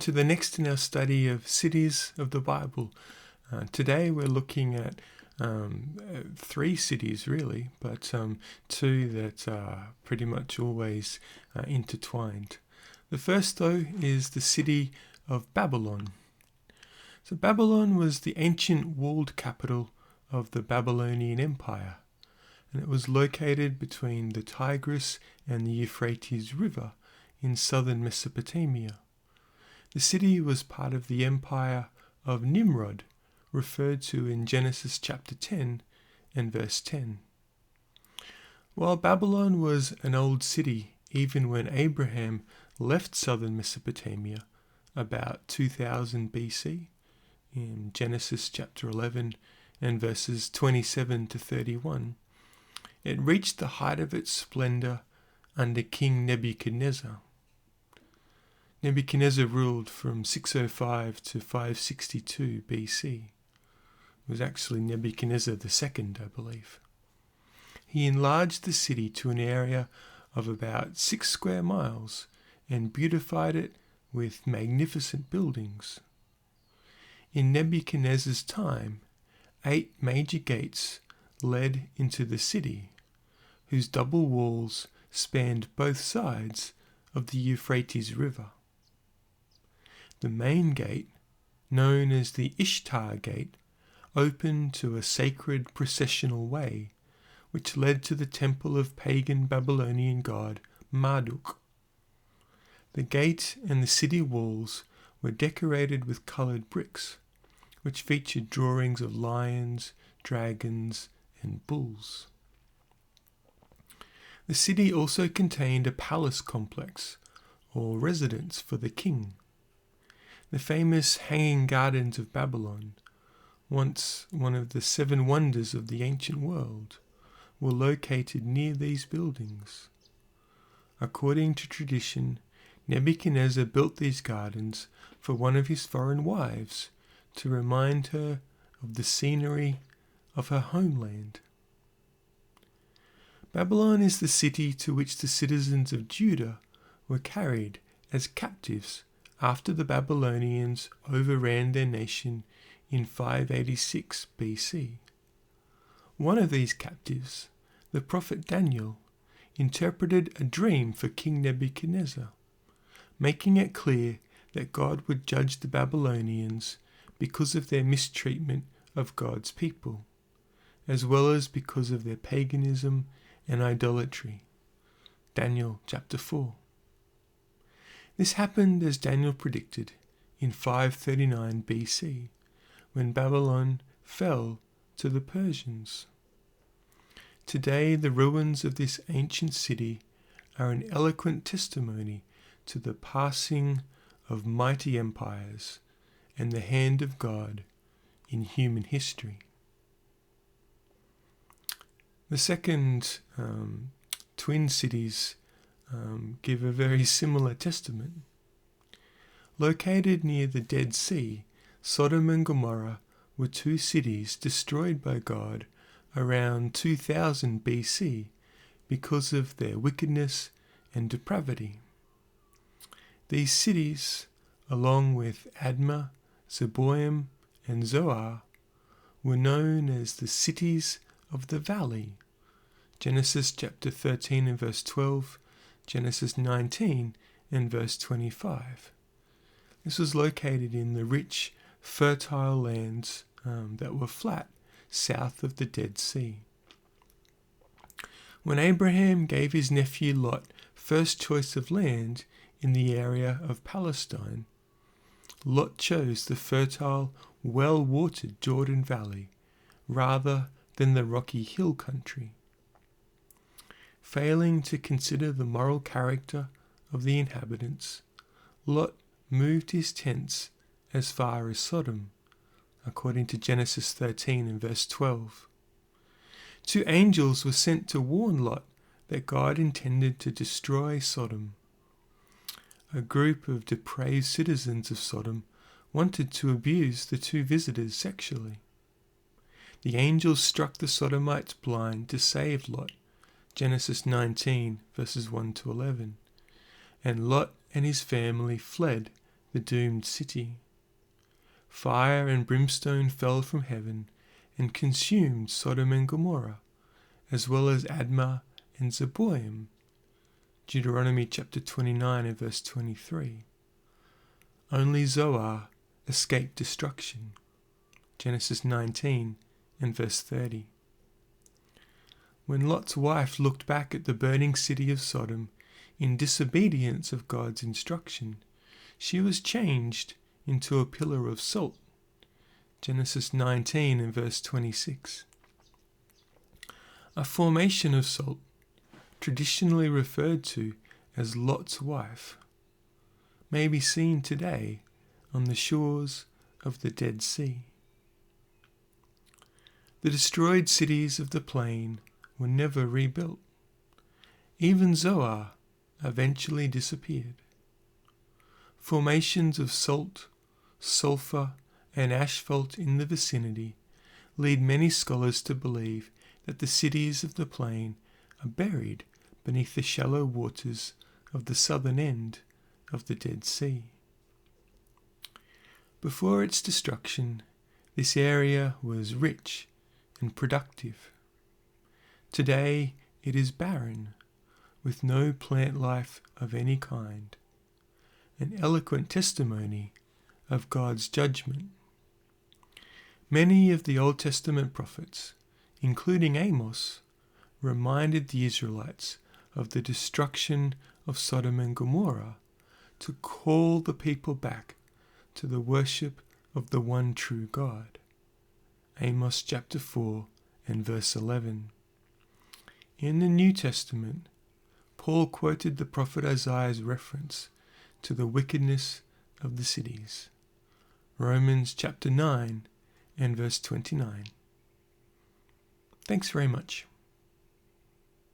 To the next in our study of cities of the Bible. Today we're looking at three cities really, but two that are pretty much always intertwined. The first, though, is the city of Babylon. So Babylon was the ancient walled capital of the Babylonian Empire, and it was located between the Tigris and the Euphrates River in southern Mesopotamia. The city was part of the empire of Nimrod, referred to in Genesis chapter 10 and verse 10. While Babylon was an old city, even when Abraham left southern Mesopotamia about 2000 BC, in Genesis chapter 11 and verses 27 to 31, it reached the height of its splendor under King Nebuchadnezzar. Nebuchadnezzar ruled from 605 to 562 BC. It was actually Nebuchadnezzar II, I believe. He enlarged the city to an area of about 6 square miles and beautified it with magnificent buildings. In Nebuchadnezzar's time, 8 major gates led into the city, whose double walls spanned both sides of the Euphrates River. The main gate, known as the Ishtar Gate, opened to a sacred processional way, which led to the temple of pagan Babylonian god Marduk. The gate and the city walls were decorated with coloured bricks, which featured drawings of lions, dragons, and bulls. The city also contained a palace complex, or residence for the king. The famous Hanging Gardens of Babylon, once one of the 7 wonders of the ancient world, were located near these buildings. According to tradition, Nebuchadnezzar built these gardens for one of his foreign wives to remind her of the scenery of her homeland. Babylon is the city to which the citizens of Judah were carried as captives after the Babylonians overran their nation in 586 BC. One of these captives, the prophet Daniel, interpreted a dream for King Nebuchadnezzar, making it clear that God would judge the Babylonians because of their mistreatment of God's people, as well as because of their paganism and idolatry. Daniel chapter 4. This happened as Daniel predicted in 539 BC, when Babylon fell to the Persians. Today, the ruins of this ancient city are an eloquent testimony to the passing of mighty empires and the hand of God in human history. The second twin cities give a very similar testament. Located near the Dead Sea, Sodom and Gomorrah were 2 cities destroyed by God around 2000 BC because of their wickedness and depravity. These cities, along with Admah, Zeboim, and Zoar, were known as the cities of the valley. Genesis chapter 13 and verse 12, Genesis 19 and verse 25. This was located in the rich, fertile lands that were flat south of the Dead Sea. When Abraham gave his nephew Lot first choice of land in the area of Palestine, Lot chose the fertile, well-watered Jordan Valley rather than the rocky hill country. Failing to consider the moral character of the inhabitants, Lot moved his tents as far as Sodom, according to Genesis 13 and verse 12. 2 angels were sent to warn Lot that God intended to destroy Sodom. A group of depraved citizens of Sodom wanted to abuse the 2 visitors sexually. The angels struck the Sodomites blind to save Lot, Genesis 19 verses 1 to 11, and Lot and his family fled the doomed city. Fire and brimstone fell from heaven and consumed Sodom and Gomorrah, as well as Admah and Zeboim. Deuteronomy chapter 29 and verse 23. Only Zoar escaped destruction. Genesis 19 and verse 30. When Lot's wife looked back at the burning city of Sodom in disobedience of God's instruction, she was changed into a pillar of salt. Genesis 19 and verse 26. A formation of salt, traditionally referred to as Lot's wife, may be seen today on the shores of the Dead Sea. The destroyed cities of the plain were never rebuilt. Even Zoar eventually disappeared. Formations of salt, sulfur, and asphalt in the vicinity lead many scholars to believe that the cities of the plain are buried beneath the shallow waters of the southern end of the Dead Sea. Before its destruction, this area was rich and productive. Today it is barren, with no plant life of any kind, an eloquent testimony of God's judgment. Many of the Old Testament prophets, including Amos, reminded the Israelites of the destruction of Sodom and Gomorrah to call the people back to the worship of the one true God. Amos chapter 4 and verse 11. In the New Testament, Paul quoted the prophet Isaiah's reference to the wickedness of the cities. Romans chapter 9 and verse 29. Thanks very much.